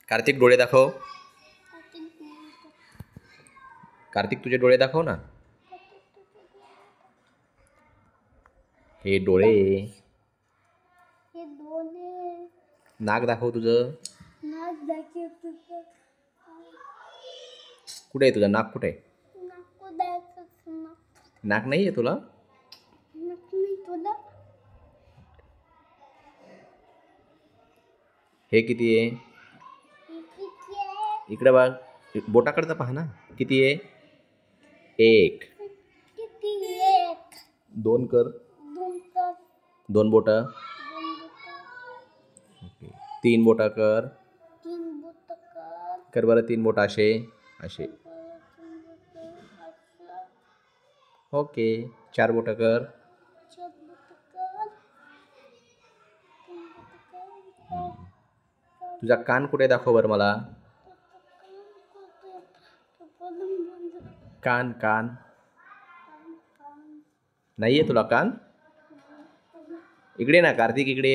कार्तिक डोळे दाखव. कार्तिक तुझे डोळे दाखव ना. हे डोळे. नाक दाखव तुझं. कुठे आहे तुझं नाक? कुठे आहे? नाक नाही आहे तुला? हे किती आहे? इकडे बघ, बोटाकडचं पहा ना. किती आहे? 1. 2 कर. 2 बोटं. 3 बोटं कर. कर बरं 3 बोटं असे असे. ओके. 4 बोटं कर. तुझा कान कुठे दाखव बरं मला. कान कान नाही आहे तुला कान? इकडे ना कार्तिक, इकडे.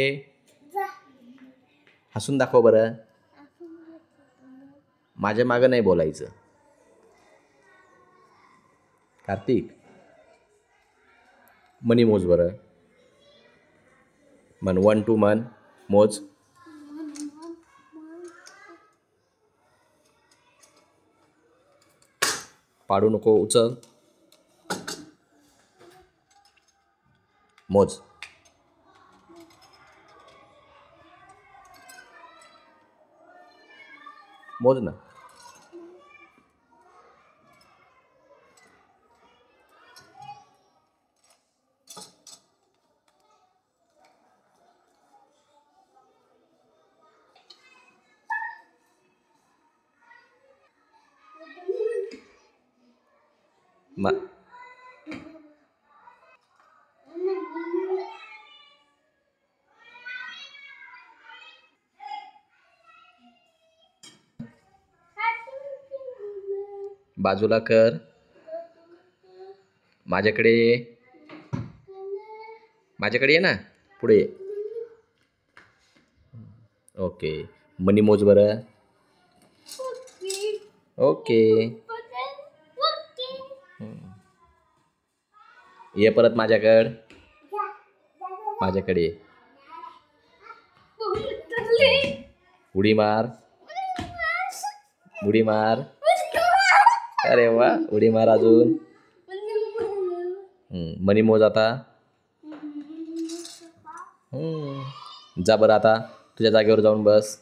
हसून दाखव बरं. माझ्या मागं नाही बोलायचं. कार्तिक, मनी मोज बरं. म्हण 1 2 म्हण. मोज. पाडू नको, उचल. मोज. मोज ना. बाजूला कर. माझ्याकडे ये. माझ्याकडे ये ना. पुढे ये. ओके. मनी मोज बरं. ओके. ये परत माझ्याकडे. माझ्याकडे ये. उडी मार. उडी मार. अरे वा, उडी मार अजून. मनी मोज आता. जा बरं आता तुझ्या जागेवर जाऊन बस.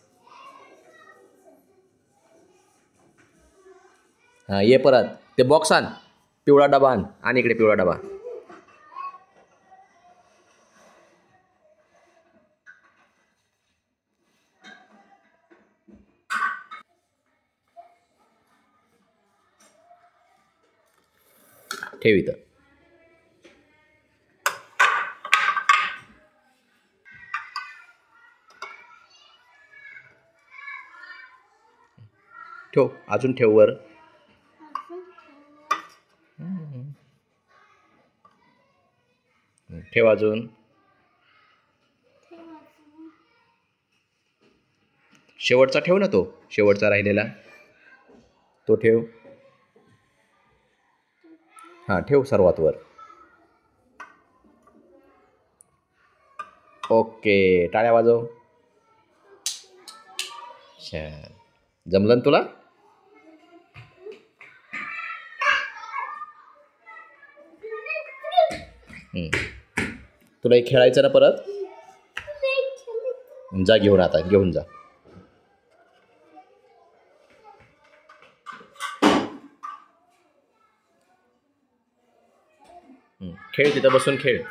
हां, ये परत. ते बॉक्स आण. पिवळा डबा आण. आणि इकडे पिवळा डबा. ठेव इथं. ठेव. अजून ठेव वर. ठेव अजून. शेवटचा ठेव ना तो. शेवटचा राहिलेला तो ठेव. हां, ठेव सर्वात वर. ओके. टाळ्या वाजव. छान. जमलं ना तुला? तुला एक खेळायचं ना परत? जा घेऊन, आता घेऊन जा. खेळ तिथं बसून खेळ.